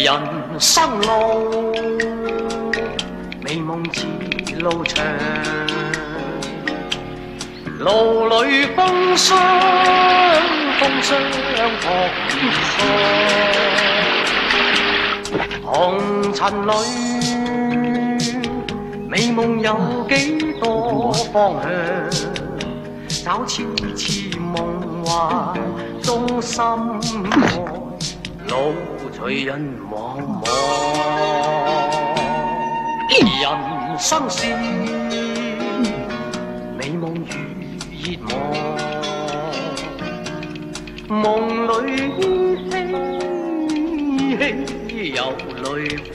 人生路，美夢似路長，路裏風霜撲天霜，紅塵裏美夢有幾多方向？找次次夢幻中心愛，路隨人茫茫。人生是美夢如熱望，夢裏依稀有淚光。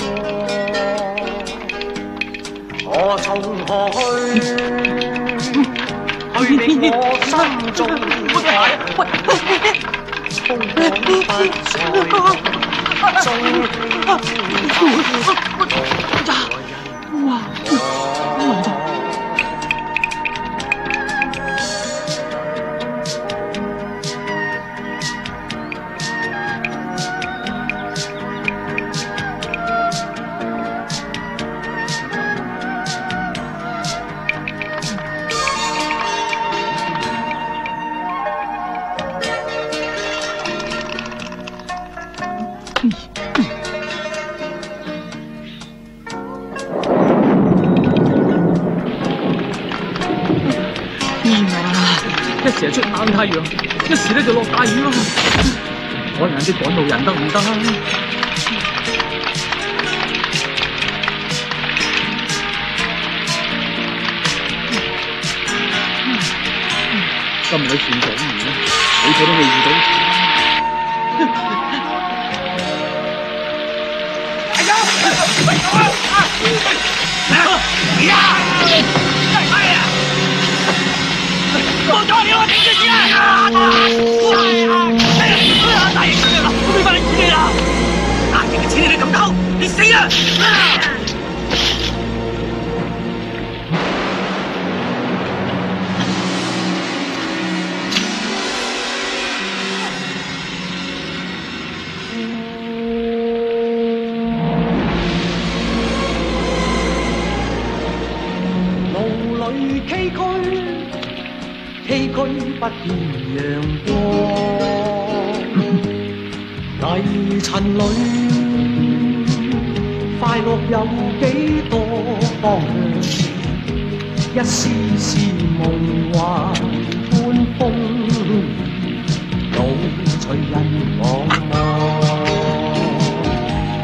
我從何去？去令我心中風光不再。一時出猛太陽，一時咧就落大雨咯。可能啲趕路人得唔得？今日算咗雨啦，好彩都未遇到。哎呀！冇咗你，我頂住先啊！大型出嚟啦，我俾翻你錢你啦！大型嘅錢你咁偷，你死啊！路裏崎嶇。崎嶇不見陽光，泥塵裏快樂有幾多方向？一絲絲夢幻般風雨，路隨人茫茫。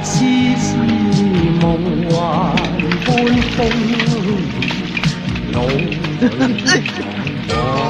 絲絲夢幻般風雨，路隨人茫茫。